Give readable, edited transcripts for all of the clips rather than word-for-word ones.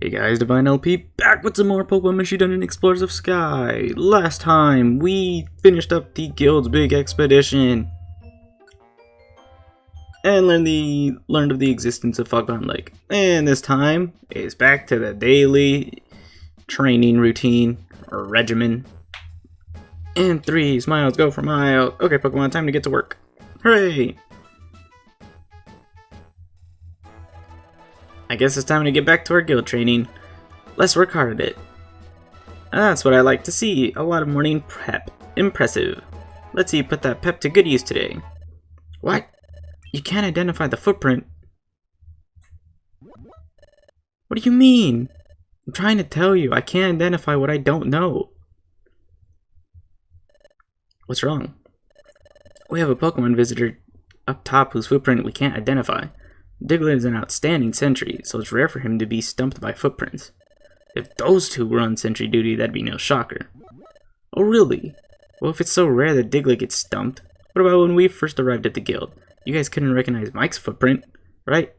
Hey guys, Divine LP back with some more Pokemon Mystery Dungeon Explorers of Sky. Last time we finished up the guild's big expedition and learned of the existence of Fogbound Lake. And this time is back to the daily training routine or regimen. And 3 smiles go for miles. Okay, Pokemon, time to get to work. Hooray! I guess it's time to get back to our guild training. Let's work hard at it. That's what I like to see. A lot of morning prep. Impressive. Let's see you put that pep to good use today. What? You can't identify the footprint? What do you mean? I'm trying to tell you, I can't identify what I don't know. What's wrong? We have a Pokemon visitor up top whose footprint we can't identify. Diglett is an outstanding sentry, so it's rare for him to be stumped by footprints. If those two were on sentry duty, that'd be no shocker. Oh really? Well, if it's so rare that Diglett gets stumped, what about when we first arrived at the guild? You guys couldn't recognize Mike's footprint, right?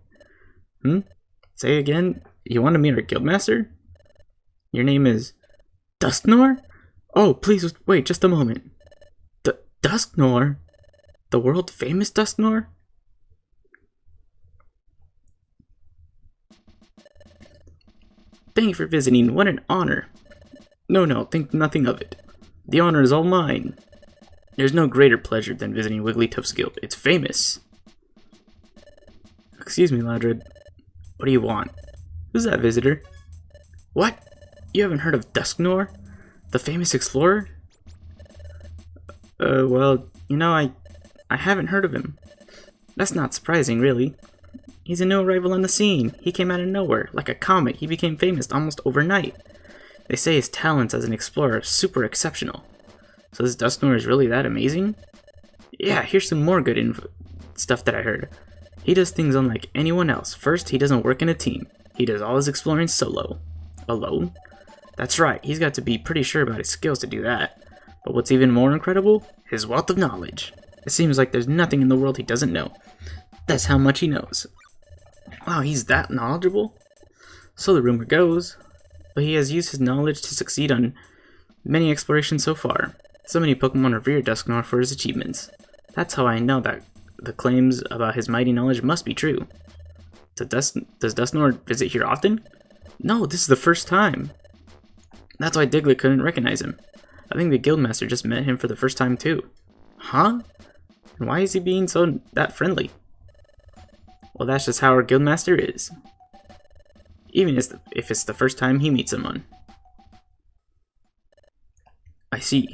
Say again? You want to meet our guildmaster? Your name is Dusknoir? Oh, please wait just a moment. Dusknoir? The world famous Dusknoir? Thank you for visiting. What an honor. No, think nothing of it. The honor is all mine. There's no greater pleasure than visiting Wigglytuff's guild. It's famous. Excuse me, Ladred. What do you want? Who's that visitor? What? You haven't heard of Dusknoir? The famous explorer? Well, you know, I haven't heard of him. That's not surprising, really. He's a new arrival on the scene. He came out of nowhere. Like a comet, he became famous almost overnight. They say his talents as an explorer are super exceptional. So this Dusknoir is really that amazing? Yeah, here's some more good stuff that I heard. He does things unlike anyone else. First, he doesn't work in a team. He does all his exploring solo. Alone? That's right, he's got to be pretty sure about his skills to do that. But what's even more incredible? His wealth of knowledge. It seems like there's nothing in the world he doesn't know. That's how much he knows. Wow, he's that knowledgeable? So the rumor goes. But he has used his knowledge to succeed on many explorations so far. So many Pokemon revere Dusknoir for his achievements. That's how I know that the claims about his mighty knowledge must be true. Does Dusknoir visit here often? No, this is the first time. That's why Diglett couldn't recognize him. I think the guildmaster just met him for the first time too. Huh? And why is he being that friendly? Well, that's just how our guildmaster is. Even if it's the first time he meets someone. I see.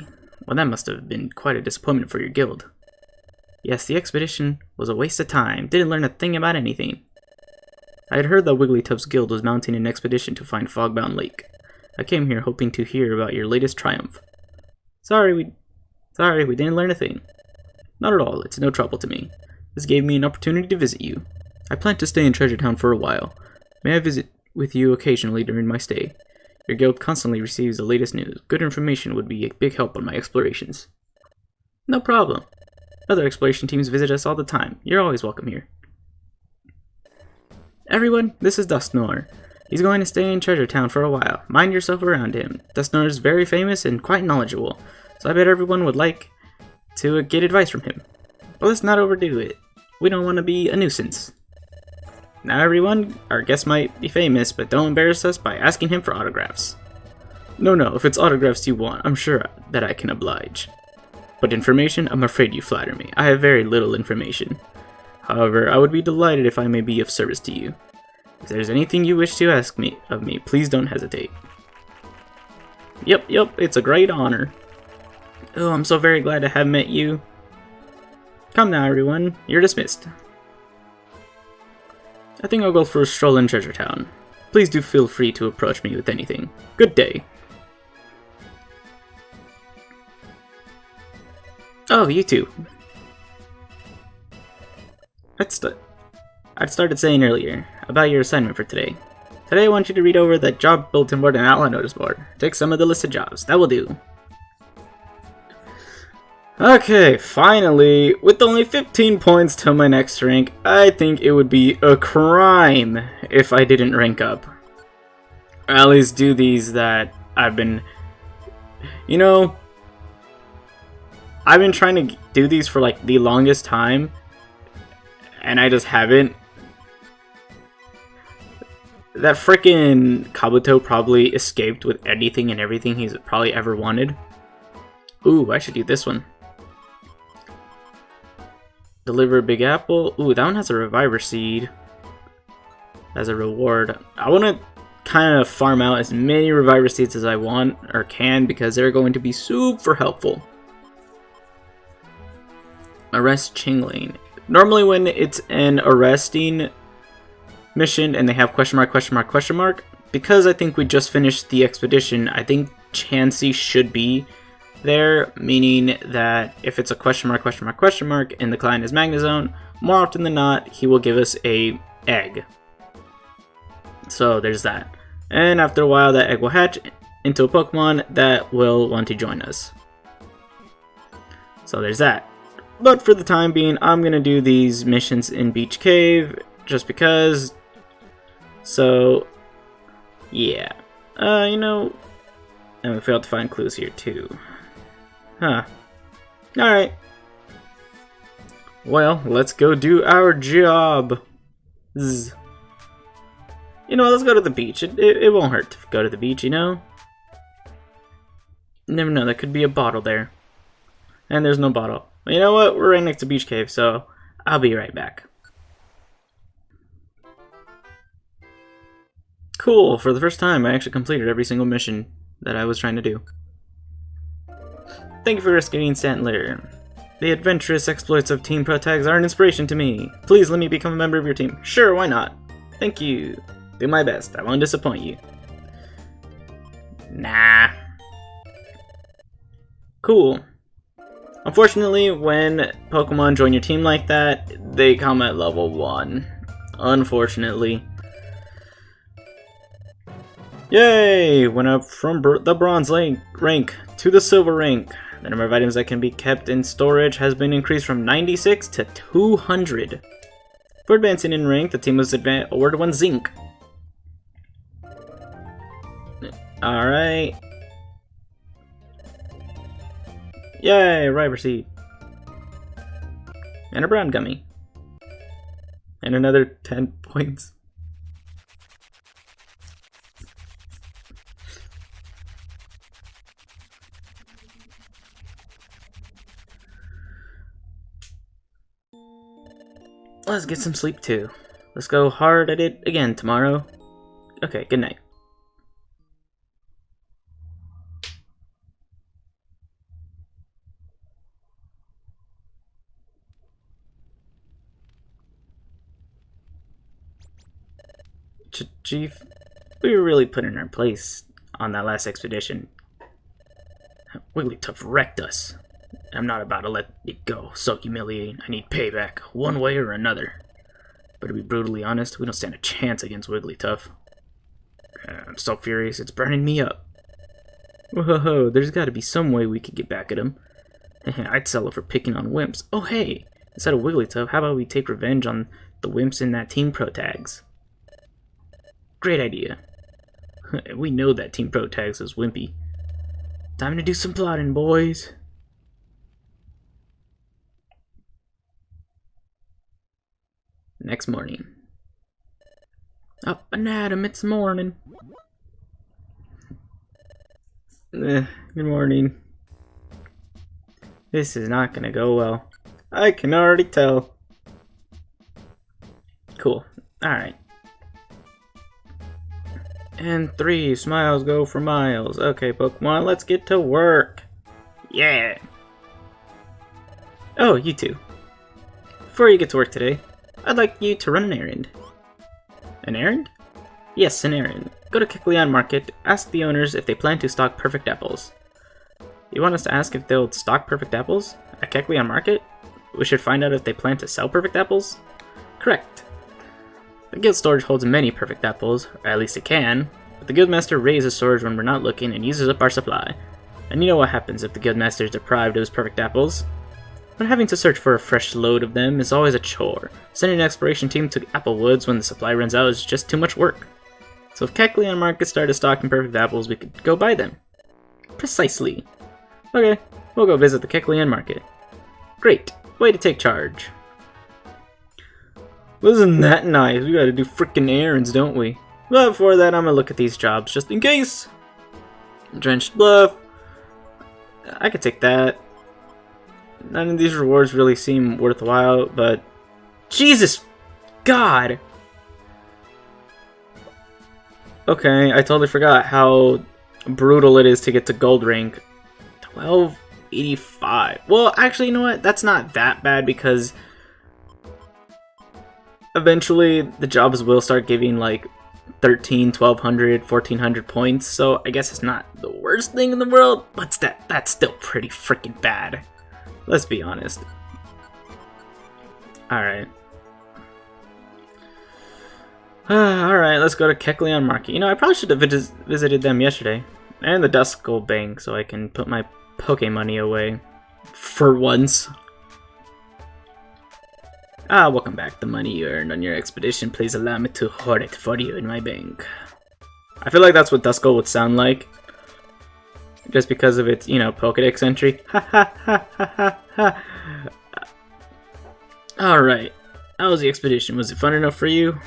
Well, that must have been quite a disappointment for your guild. Yes, the expedition was a waste of time. Didn't learn a thing about anything. I had heard that Wigglytuff's guild was mounting an expedition to find Fogbound Lake. I came here hoping to hear about your latest triumph. Sorry, we didn't learn a thing. Not at all. It's no trouble to me. This gave me an opportunity to visit you. I plan to stay in Treasure Town for a while. May I visit with you occasionally during my stay? Your guild constantly receives the latest news. Good information would be a big help on my explorations. No problem. Other exploration teams visit us all the time. You're always welcome here. Everyone, this is Dusknoir. He's going to stay in Treasure Town for a while. Mind yourself around him. Dusknoir is very famous and quite knowledgeable, so I bet everyone would like to get advice from him. But let's not overdo it. We don't want to be a nuisance. Now everyone, our guest might be famous, but don't embarrass us by asking him for autographs. No, if it's autographs you want, I'm sure that I can oblige. But information, I'm afraid you flatter me. I have very little information. However, I would be delighted if I may be of service to you. If there's anything you wish to ask of me, please don't hesitate. Yep, it's a great honor. Oh, I'm so very glad to have met you. Come now, everyone. You're dismissed. I think I'll go for a stroll in Treasure Town. Please do feel free to approach me with anything. Good day. Oh, you too. I'd started saying earlier about your assignment for today. Today I want you to read over the job bulletin board and outline notice board. Take some of the listed jobs. That will do. Okay, finally, with only 15 points to my next rank, I think it would be a crime if I didn't rank up. Or at least do these that I've been... You know, I've been trying to do these for like the longest time, and I just haven't. That frickin' Kabuto probably escaped with anything and everything he's probably ever wanted. Ooh, I should do this one. Deliver a big apple. Ooh, that one has a reviver seed as a reward. I want to kind of farm out as many reviver seeds as I want or can because they're going to be super helpful. Arrest Chingling. Normally when it's an arresting mission and they have question mark, question mark, question mark, because I think we just finished the expedition, I think Chansey should be there, meaning that if it's a question mark, question mark, question mark, and the client is Magnezone, more often than not, he will give us a egg. So there's that. And after a while, that egg will hatch into a Pokemon that will want to join us. So there's that. But for the time being, I'm going to do these missions in Beach Cave, just because. So, yeah. You know, and we failed to find clues here too. Huh. Alright. Well, let's go do our job. Zzz. You know, let's go to the beach. It won't hurt to go to the beach, you know? You never know, there could be a bottle there. And there's no bottle. But you know what? We're right next to Beach Cave, so I'll be right back. Cool, for the first time I actually completed every single mission that I was trying to do. Thank you for rescuing Stantler. The adventurous exploits of Team Protags are an inspiration to me. Please let me become a member of your team. Sure, why not? Thank you. Do my best. I won't disappoint you. Nah. Cool. Unfortunately, when Pokemon join your team like that, they come at level 1. Unfortunately. Yay! Went up from the bronze rank to the silver rank. The number of items that can be kept in storage has been increased from 96 to 200. For advancing in rank, the team was awarded 1 Zinc. Alright. Yay, River Seed. And a brown gummy. And another 10 points. Let's get some sleep too. Let's go hard at it again tomorrow. Okay, good night. Chief, we were really put in our place on that last expedition. Wigglytuff wrecked us. I'm not about to let it go. So humiliating. I need payback, one way or another. But to be brutally honest, we don't stand a chance against Wigglytuff. I'm so furious, it's burning me up. Whoa, there's gotta be some way we could get back at him. I'd settle for picking on wimps. Oh hey, instead of Wigglytuff, how about we take revenge on the wimps in that Team Protags? Great idea. We know that Team Protags is wimpy. Time to do some plotting, boys. Next morning. Up and at 'em, it's morning. Good morning. This is not gonna go well. I can already tell. Cool. Alright. And 3 smiles go for miles. Okay, Pokemon, let's get to work. Yeah. Oh, you two. Before you get to work today, I'd like you to run an errand. An errand? Yes, an errand. Go to Kecleon Market, ask the owners if they plan to stock perfect apples. You want us to ask if they'll stock perfect apples? At Kecleon Market? We should find out if they plan to sell perfect apples? Correct. The guild storage holds many perfect apples, or at least it can, but the guildmaster raises storage when we're not looking and uses up our supply. And you know what happens if the guildmaster is deprived of his perfect apples? But having to search for a fresh load of them is always a chore. Sending an exploration team to Applewoods when the supply runs out is just too much work. So if Kecleon Market started stocking perfect apples, we could go buy them. Precisely. Okay, we'll go visit the Kecleon Market. Great. Way to take charge. Wasn't that nice? We gotta do frickin' errands, don't we? But before that, I'm gonna look at these jobs just in case. Drenched Bluff. I could take that. None of these rewards really seem worthwhile, but... Jesus! God! Okay, I totally forgot how brutal it is to get to gold rank. 1285. Well, actually, you know what? That's not that bad because... eventually, the jobs will start giving like 1,300, 1,200, 1,400 points, so I guess it's not the worst thing in the world, but that's still pretty freaking bad. Let's be honest. Alright. Alright, let's go to Kecleon Market. You know, I probably should have visited them yesterday. And the Duskull Bank, so I can put my Poké money away. For once. Welcome back. The money you earned on your expedition, please allow me to hoard it for you in my bank. I feel like that's what Duskull would sound like. Just because of its, you know, Pokédex entry. Ha ha ha ha ha ha. Alright. How was the expedition? Was it fun enough for you?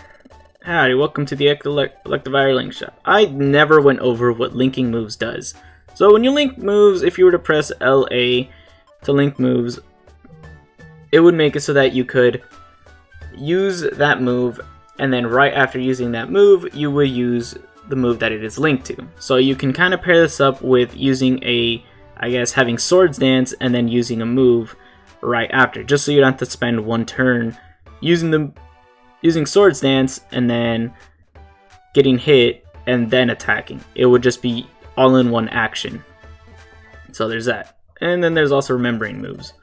Howdy, welcome to the Electivire Link Shop. I never went over what linking moves does. So when you link moves, if you were to press LA to link moves, it would make it so that you could use that move, and then right after using that move, you would use the move that it is linked to. So you can kind of pair this up with using I guess, having Swords Dance and then using a move right after, just so you don't have to spend one turn using Swords Dance and then getting hit and then attacking. It would just be all in one action. So there's that. And then there's also remembering moves.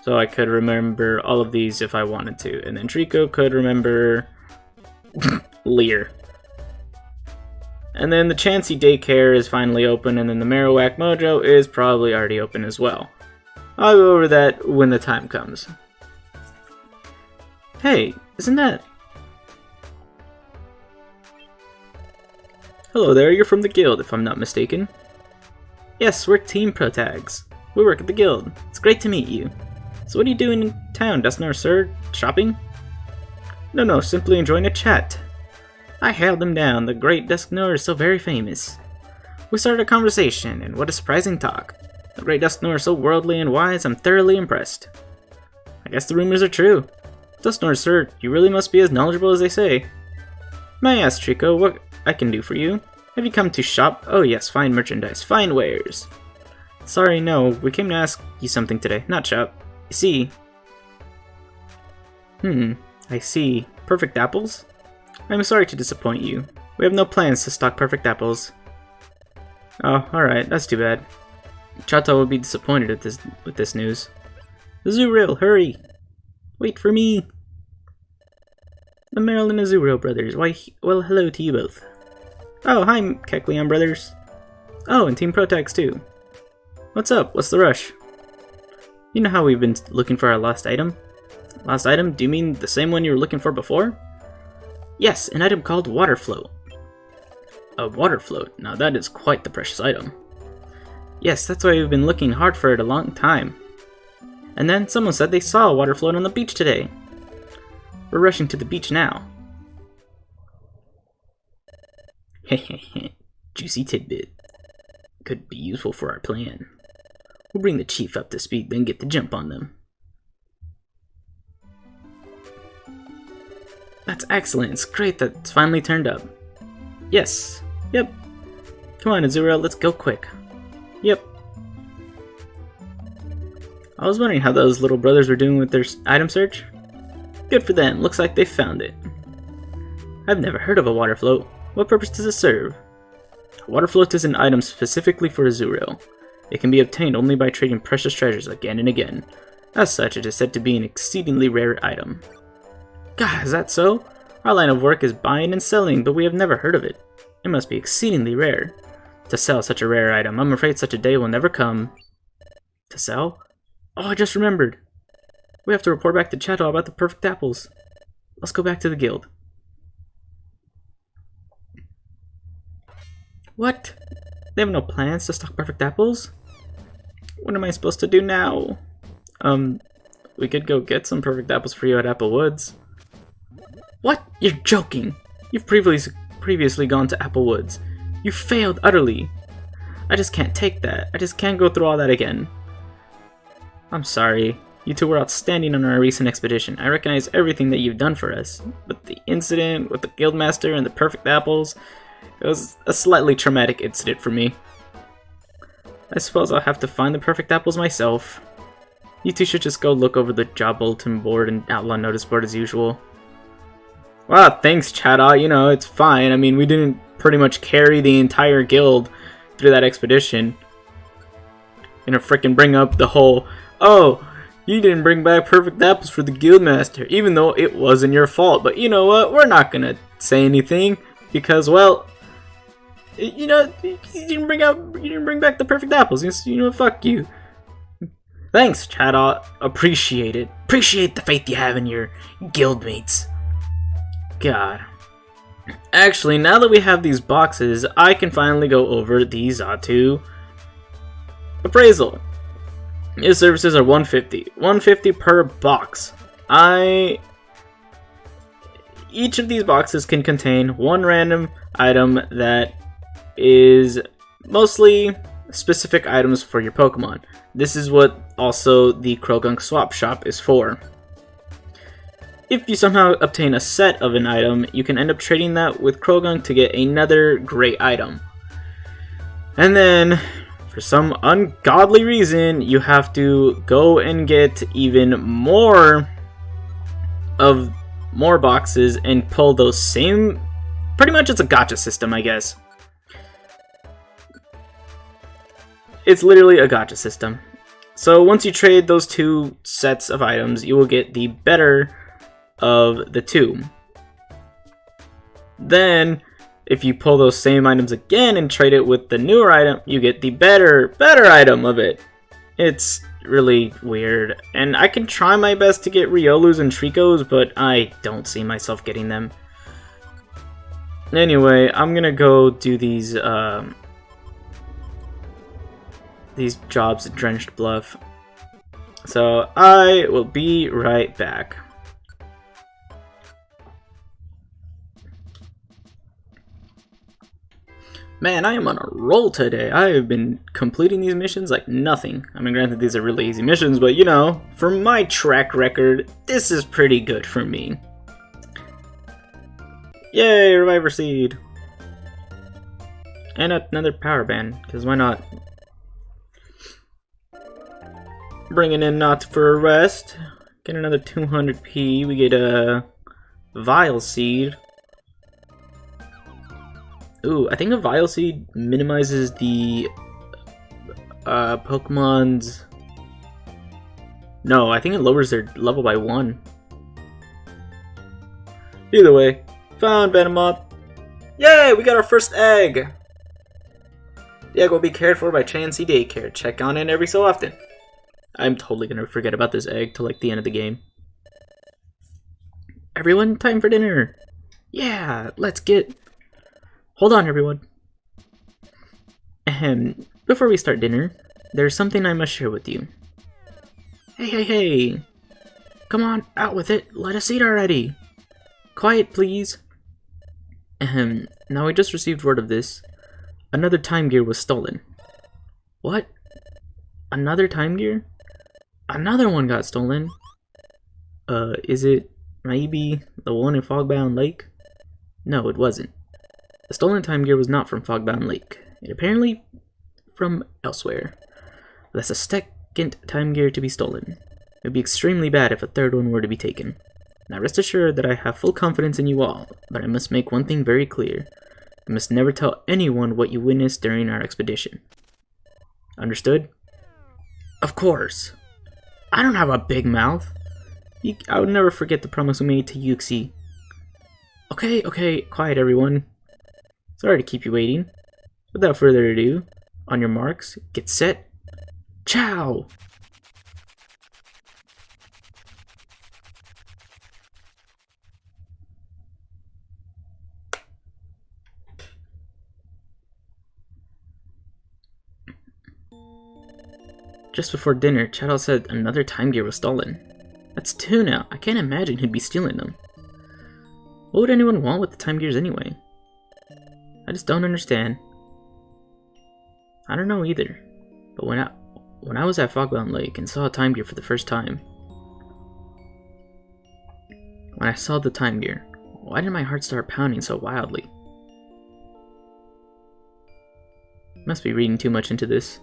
So I could remember all of these if I wanted to. And then Trico could remember Leer. And then the Chansey Daycare is finally open, and then the Marowak Mojo is probably already open as well. I'll go over that when the time comes. Hey, isn't that... Hello there, you're from the guild, if I'm not mistaken. Yes, we're Team Protags. We work at the guild. It's great to meet you. So what are you doing in town, Dustnor, sir? Shopping? No, simply enjoying a chat. I hailed him down. The great Dusknoir is so very famous. We started a conversation, and what a surprising talk. The great Dusknoir is so worldly and wise, I'm thoroughly impressed. I guess the rumors are true. Dusknoir, sir, you really must be as knowledgeable as they say. May I ask, Trico, what I can do for you? Have you come to shop? Oh yes, fine merchandise, fine wares. Sorry, no, we came to ask you something today, not shop. You see... I see. Perfect apples? I'm sorry to disappoint you. We have no plans to stock perfect apples. Oh, alright, that's too bad. Chato will be disappointed at with this news. Azurill, hurry! Wait for me! The Meryl and Azurill brothers. Why, well, hello to you both. Oh, hi, Kecleon brothers. Oh, and Team Protax too. What's up? What's the rush? You know how we've been looking for our lost item? Lost item? Do you mean the same one you were looking for before? Yes, an item called Water Float. A water float? Now that is quite the precious item. Yes, that's why we've been looking hard for it a long time. And then someone said they saw a water float on the beach today. We're rushing to the beach now. Hehehe, juicy tidbit. Could be useful for our plan. We'll bring the chief up to speed, then get the jump on them. That's excellent. It's great that it's finally turned up. Yes. Yep. Come on, Azurill, let's go quick. Yep. I was wondering how those little brothers were doing with their item search. Good for them. Looks like they found it. I've never heard of a water float. What purpose does it serve? A water float is an item specifically for Azurill. It can be obtained only by trading precious treasures again and again. As such, it is said to be an exceedingly rare item. God, is that so? Our line of work is buying and selling, but we have never heard of it. It must be exceedingly rare. To sell such a rare item, I'm afraid such a day will never come. To sell? Oh, I just remembered. We have to report back to Chato about the perfect apples. Let's go back to the guild. What? They have no plans to stock perfect apples? What am I supposed to do now? We could go get some perfect apples for you at Apple Woods. What? You're joking! You've previously gone to Apple Woods. You failed utterly. I just can't take that. I just can't go through all that again. I'm sorry. You two were outstanding on our recent expedition. I recognize everything that you've done for us. But the incident with the Guildmaster and the perfect apples, it was a slightly traumatic incident for me. I suppose I'll have to find the perfect apples myself. You two should just go look over the job bulletin board and outlaw notice board as usual. Wow, thanks, Chada. You know, it's fine. I mean, we didn't pretty much carry the entire guild through that expedition. You know, frickin' bring up the whole, oh, you didn't bring back perfect apples for the Guildmaster, even though it wasn't your fault. But you know what? We're not gonna say anything because, well, you know, you didn't bring back the perfect apples. You know, fuck you. Thanks, Chada. Appreciate it. Appreciate the faith you have in your guildmates. God. Actually, now that we have these boxes, I can finally go over the Xatu appraisal. His services are 150. 150 per box. Each of these boxes can contain one random item that is mostly specific items for your Pokemon. This is what also the Krogunk Swap Shop is for. If you somehow obtain a set of an item, you can end up trading that with Krogunk to get another great item. And then, for some ungodly reason, you have to go and get even more boxes and pull those same... Pretty much it's a gacha system, I guess. It's literally a gacha system. So once you trade those two sets of items, you will get the better of the two. Then, if you pull those same items again and trade it with the newer item, you get the better item of it. It's really weird. And I can try my best to get Riolus and Tricos, but I don't see myself getting them. Anyway, I'm gonna go do these jobs at Drenched Bluff. So I will be right back. Man, I am on a roll today. I have been completing these missions like nothing. I mean, granted, these are really easy missions, but you know, for my track record, this is pretty good for me. Yay, Reviver Seed! And another Power Band, because why not? Bringing in Not for a Rest. Get another 200p. We get a Vile Seed. Ooh, I think a Vile Seed minimizes the Pokemon's... No, I think it lowers their level by 1. Either way, found Venomoth. Yay, we got our first egg! The egg will be cared for by Chansey Daycare. Check on it every so often. I'm totally gonna forget about this egg till like the end of the game. Everyone, time for dinner! Yeah, let's get... Hold on, everyone. Ahem. Before we start dinner, there's something I must share with you. Hey! Come on, out with it. Let us eat already. Quiet, please. Ahem. Now I just received word of this. Another time gear was stolen. What? Another time gear? Another one got stolen. Is it maybe the one in Fogbound Lake? No, it wasn't. The stolen time gear was not from Fogbound Lake. It apparently from elsewhere. That's a second time gear to be stolen. It would be extremely bad if a third one were to be taken. Now rest assured that I have full confidence in you all, but I must make one thing very clear. You must never tell anyone what you witnessed during our expedition. Understood? Of course. I don't have a big mouth. I would never forget the promise we made to Yuxi. Okay, quiet everyone. Sorry to keep you waiting. Without further ado, on your marks, get set, ciao! Just before dinner, Chattel said another time gear was stolen. That's 2 now. I can't imagine he'd be stealing them. What would anyone want with the time gears anyway? I just don't understand. I don't know either. But when I was at Fogbound Lake and saw a time gear for the first time, when I saw the time gear, why did my heart start pounding so wildly? Must be reading too much into this.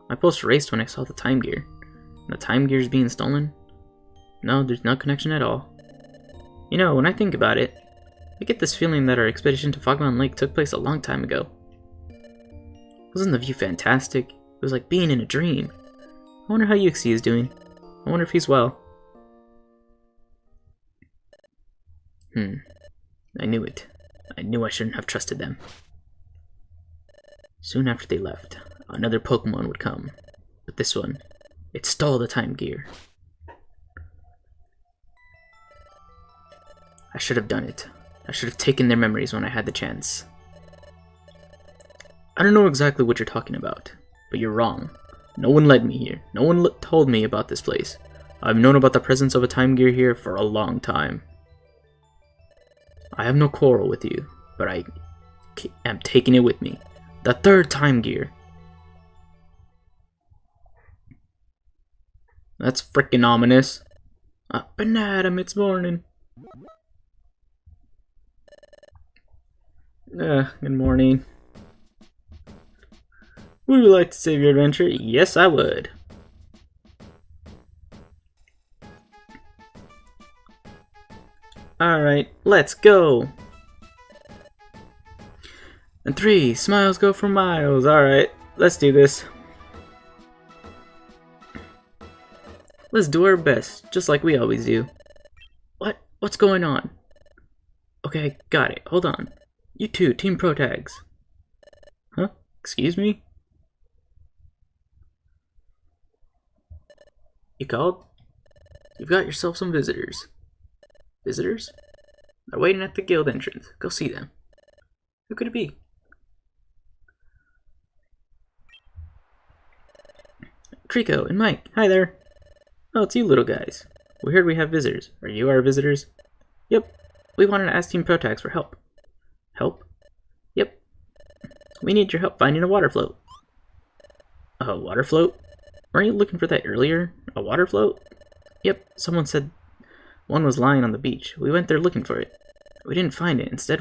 My pulse raced when I saw the time gear. And the time gear's being stolen? No, there's no connection at all. You know, when I think about it, I get this feeling that our expedition to Fogbound Lake took place a long time ago. Wasn't the view fantastic? It was like being in a dream. I wonder how Yuxi is doing. I wonder if he's well. I knew it. I knew I shouldn't have trusted them. Soon after they left, another Pokémon would come. But this one, it stole the time gear. I should have done it. I should have taken their memories when I had the chance. I don't know exactly what you're talking about, but you're wrong. No one led me here. No one told me about this place. I've known about the presence of a time gear here for a long time. I have no quarrel with you, but I am taking it with me. The 3rd time gear. That's freaking ominous. Up and Adam, it's morning. Good morning. Would you like to save your adventure? Yes, I would. Alright, let's go. And 3 smiles go for miles. Alright, let's do this. Let's do our best, just like we always do. What? What's going on? Okay, got it. Hold on. You two, Team Pro Tags. Huh? Excuse me? You called? You've got yourself some visitors. Visitors? They're waiting at the guild entrance. Go see them. Who could it be? Trico and Mike. Hi there. Oh, it's you little guys. We heard we have visitors. Are you our visitors? Yep. We wanted to ask Team Pro Tags for help. Help? Yep. We need your help finding a water float. A water float? Weren't you looking for that earlier? A water float? Yep, someone said one was lying on the beach. We went there looking for it. We didn't find it. Instead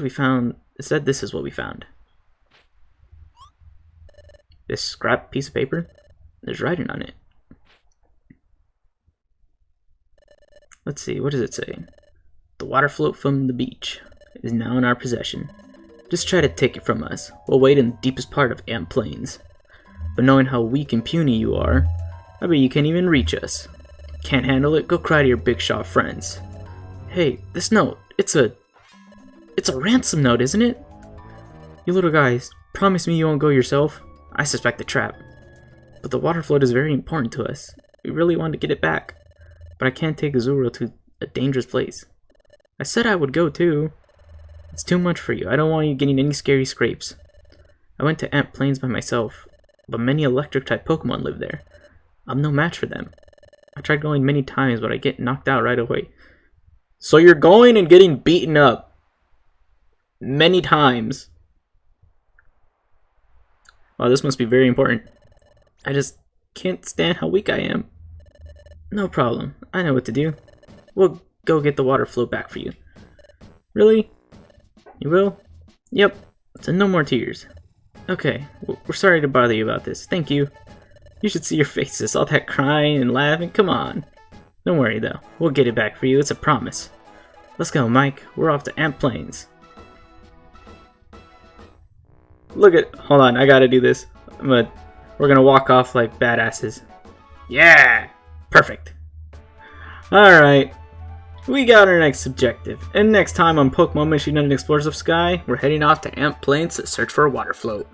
this is what we found. This scrap piece of paper? There's writing on it. Let's see, what does it say? The water float from the beach is now in our possession. Just try to take it from us. We'll wait in the deepest part of Ant Plains. But knowing how weak and puny you are, I bet you can't even reach us. Can't handle it? Go cry to your Big Shaw friends. Hey, this note, it's a ransom note, isn't it? You little guys, promise me you won't go yourself. I suspect a trap. But the water float is very important to us. We really want to get it back. But I can't take Azuro to a dangerous place. I said I would go too. It's too much for you. I don't want you getting any scary scrapes. I went to Ant Plains by myself, but many electric-type Pokemon live there. I'm no match for them. I tried going many times, but I get knocked out right away. So you're going and getting beaten up many times. Wow, this must be very important. I just can't stand how weak I am. No problem. I know what to do. We'll go get the water float back for you. Really? You will? Yep. So no more tears. Okay, we're sorry to bother you about this. Thank you. You should see your faces, all that crying and laughing. Come on. Don't worry though. We'll get it back for you. It's a promise. Let's go, Mike. We're off to Ant Plains. Look at... Hold on, I gotta do this. We're gonna walk off like badasses. Yeah! Perfect. Alright. We got our next objective. And next time on Pokemon Mission and Explorers of Sky, we're heading off to Ant Plains to search for a water float.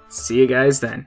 See you guys then.